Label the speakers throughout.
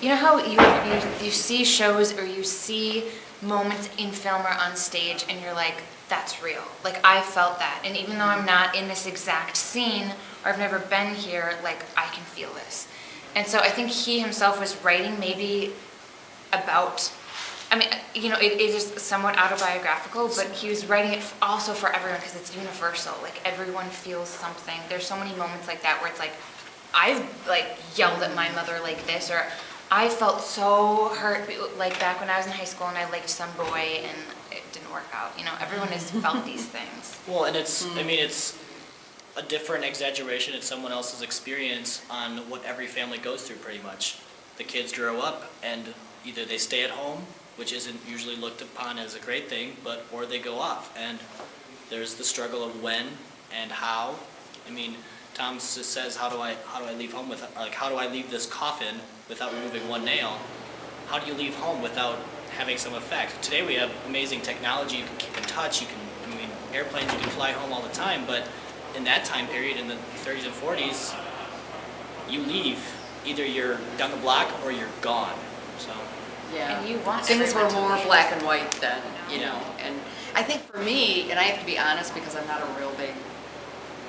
Speaker 1: You know how you see shows or you see moments in film or on stage and you're like, that's real. Like, I felt that. And even though I'm not in this exact scene or I've never been here, like, I can feel this. And so I think he himself was writing maybe about, I mean, you know, it is somewhat autobiographical, but he was writing it also for everyone because it's universal. Like, everyone feels something. There's so many moments like that where it's like, I've like yelled at my mother like this, or I felt so hurt like back when I was in high school and I liked some boy and it didn't work out. You know, everyone has felt these things.
Speaker 2: Well, and it's, I mean, it's a different exaggeration. It's someone else's experience on what every family goes through pretty much. The kids grow up and either they stay at home, which isn't usually looked upon as a great thing, but or they go off. And there's the struggle of when and how. I mean, Tom just says, how do I leave home with, like, how do I leave this coffin without removing one nail? How do you leave home without having some effect? Today we have amazing technology. You can keep in touch. You can, I mean, airplanes, you can fly home all the time. But in that time period, in the 30s and 40s, you leave. Either you're down the block or you're gone. So.
Speaker 3: Yeah.
Speaker 1: And you want
Speaker 3: things were
Speaker 1: everyone to
Speaker 3: more
Speaker 1: leave.
Speaker 3: black and white then, you know. And I think for me, and I have to be honest because I'm not a real big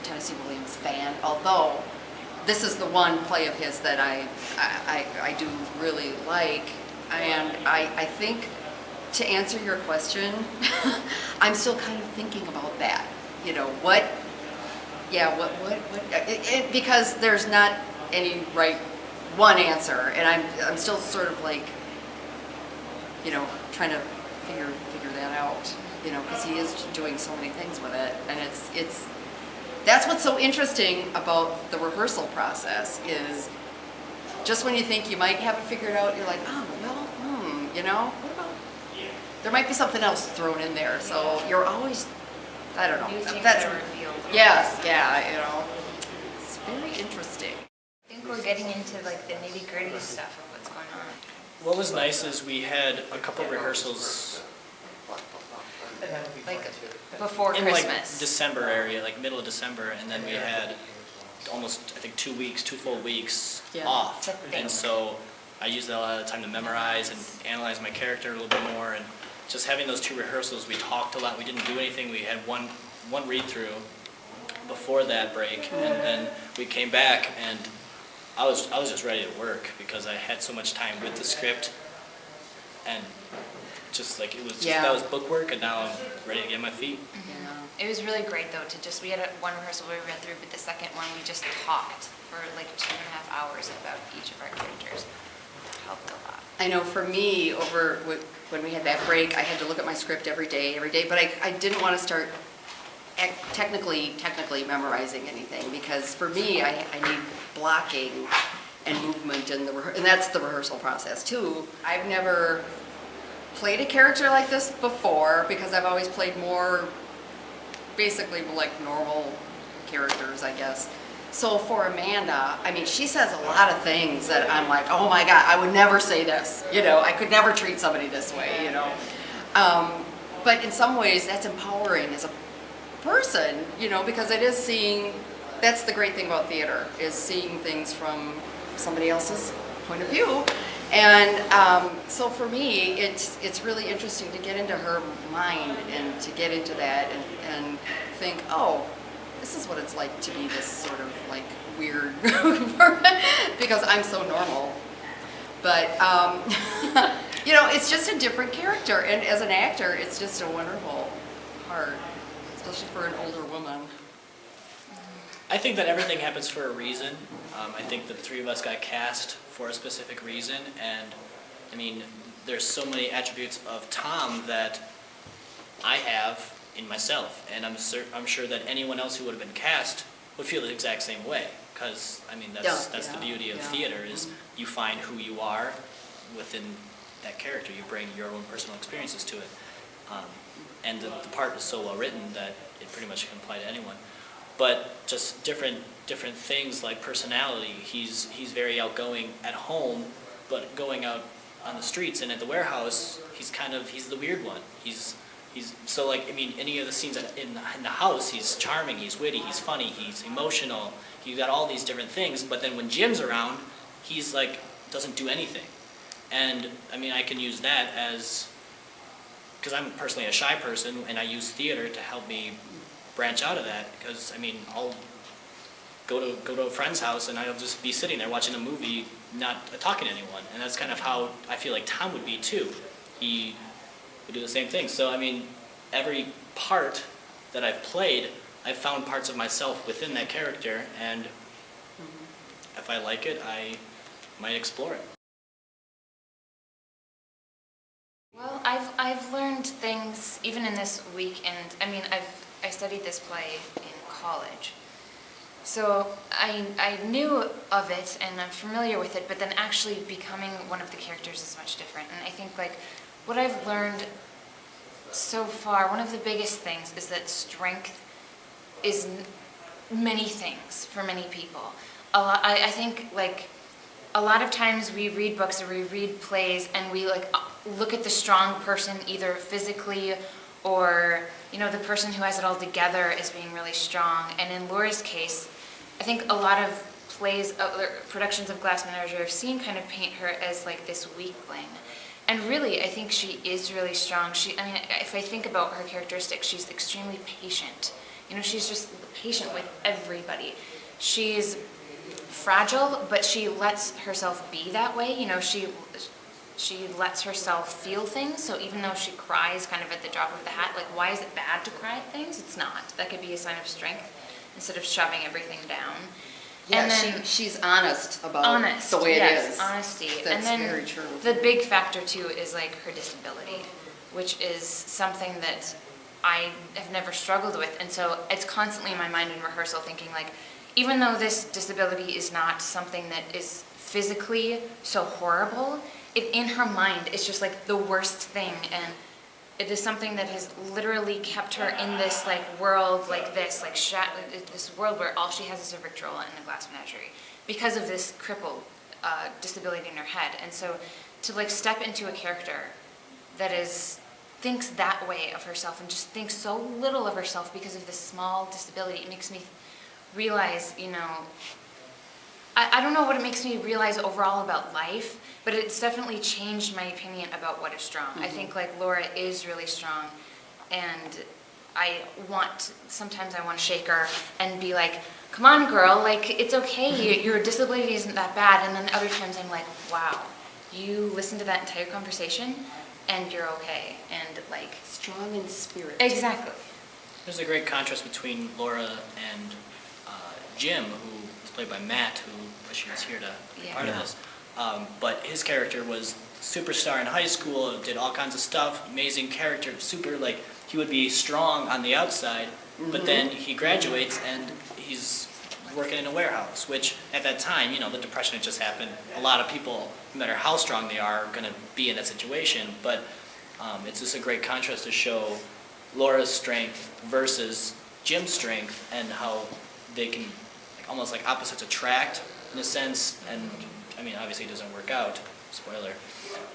Speaker 3: Tennessee Williams fan, although this is the one play of his that I do really like. And I think to answer your question, I'm still kind of thinking about that. You know, because there's not any right one answer, and I'm still sort of like, you know, trying to figure that out, you know, because he is doing so many things with it, and it's that's what's so interesting about the rehearsal process is just when you think you might have it figured out, you're like, oh well, you know, what about, there might be something else thrown in there, so you're always, I don't know,
Speaker 1: New things
Speaker 3: that's
Speaker 1: are revealed.
Speaker 3: yes, yeah, you know, it's very interesting.
Speaker 1: I think we're getting into like the nitty-gritty stuff of what's going on.
Speaker 2: What was nice is we had a couple rehearsals
Speaker 1: Like before
Speaker 2: in
Speaker 1: Christmas.
Speaker 2: like December area, like middle of December, and then we had almost, I think, 2 weeks, 2 full weeks off. And so I used a lot of time to memorize and analyze my character a little bit more, and just having those 2 rehearsals, we talked a lot. We didn't do anything. We had one read-through before that break, and then we came back, and I was just ready to work because I had so much time with the script, and just like it was just, that was book work, and now I'm ready to get my feet.
Speaker 1: It was really great though to just, we had one rehearsal where we read through, but the second one we just talked for like 2.5 hours about each of our characters. It helped a lot.
Speaker 3: I know for me, when we had that break, I had to look at my script every day, but I didn't want to start technically memorizing anything, because for me, I need blocking and movement, and that's the rehearsal process too. I've never played a character like this before because I've always played more basically like normal characters, I guess. So for Amanda, I mean, she says a lot of things that I'm like, oh my God, I would never say this. You know, I could never treat somebody this way, you know. But in some ways, that's empowering as a person, you know, because it is seeing, that's the great thing about theater, is seeing things from somebody else's point of view. And so for me, it's really interesting to get into her mind and to get into that and think, oh, this is what it's like to be this sort of like weird, because I'm so normal. But, you know, it's just a different character. And as an actor, it's just a wonderful part, especially for an older woman.
Speaker 2: I think that everything happens for a reason. I think the 3 of us got cast for a specific reason, and I mean, there's so many attributes of Tom that I have in myself, and I'm sure that anyone else who would have been cast would feel the exact same way, because I mean, that's the beauty of theater, is you find who you are within that character. You bring your own personal experiences to it, and the part is so well written that it pretty much can apply to anyone. But just different things like personality. He's very outgoing at home, but going out on the streets and at the warehouse, he's the weird one. He's so, like, I mean, any of the scenes in the house, he's charming, he's witty, he's funny, he's emotional. He's got all these different things. But then when Jim's around, he's like doesn't do anything. And I mean, I can use that as, because I'm personally a shy person, and I use theater to help me branch out of that. Because I mean, I'll go to a friend's house and I'll just be sitting there watching a movie, not talking to anyone, and that's kind of how I feel like Tom would be too. He would do the same thing. So I mean, every part that I've played, I've found parts of myself within that character, and if I like it, I might explore it.
Speaker 1: Well, I've learned things even in this week, and I mean I studied this play in college, so I knew of it and I'm familiar with it, but then actually becoming one of the characters is much different. And I think like what I've learned so far, one of the biggest things is that strength is many things for many people. I think like a lot of times we read books or we read plays and we like look at the strong person either physically or, you know, the person who has it all together as being really strong. And in Laura's case, I think a lot of plays, productions of Glass Menagerie I've seen kind of paint her as like this weakling. And really, I think she is really strong. I mean, if I think about her characteristics, she's extremely patient. You know, she's just patient with everybody. She's fragile, but she lets herself be that way. You know, she lets herself feel things. So even though she cries kind of at the drop of the hat, like why is it bad to cry at things? It's not. That could be a sign of strength instead of shoving everything down.
Speaker 3: Yeah,
Speaker 1: and then,
Speaker 3: she's honest about the way it is.
Speaker 1: Honesty.
Speaker 3: That's
Speaker 1: and then
Speaker 3: very true.
Speaker 1: The big factor too is like her disability, which is something that I have never struggled with, and so it's constantly in my mind in rehearsal thinking like, even though this disability is not something that is physically so horrible, in her mind it's just like the worst thing, and it is something that has literally kept her in this like world like this, like this world where all she has is a Victrola and a Glass Menagerie because of this crippled disability in her head. And so to like step into a character that thinks that way of herself and just thinks so little of herself because of this small disability, it makes me realize, you know, I don't know what it makes me realize overall about life, but it's definitely changed my opinion about what is strong. I think like Laura is really strong, and sometimes I want to shake her and be like, come on girl, like it's okay, your disability isn't that bad. And then other times I'm like, wow, you listened to that entire conversation and you're okay, and like
Speaker 3: Strong in spirit.
Speaker 1: exactly.
Speaker 2: There's a great contrast between Laura and Jim, who is played by Matt, who she was here to be part of this. But his character was superstar in high school, did all kinds of stuff, amazing character, super, like, he would be strong on the outside, but then he graduates and he's working in a warehouse, which at that time, you know, the Depression had just happened. A lot of people, no matter how strong they are going to be in that situation, but it's just a great contrast to show Laura's strength versus Jim's strength and how they can, like, almost like opposites attract in a sense, and I mean, obviously it doesn't work out, spoiler.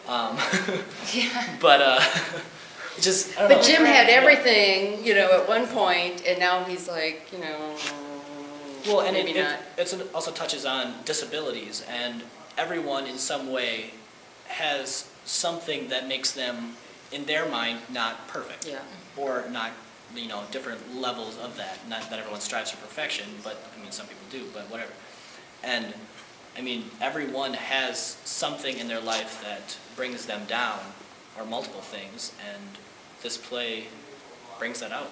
Speaker 1: Yeah.
Speaker 2: But just, I don't know.
Speaker 3: But Jim had everything, you know, at one point, and now he's like, you know,
Speaker 2: Well, and
Speaker 3: maybe not.
Speaker 2: it also touches on disabilities, and everyone in some way has something that makes them, in their mind, not perfect.
Speaker 3: Yeah.
Speaker 2: Or not, you know, different levels of that. Not that everyone strives for perfection, but, I mean, some people do, but whatever. And, I mean, everyone has something in their life that brings them down, or multiple things, and this play brings that out.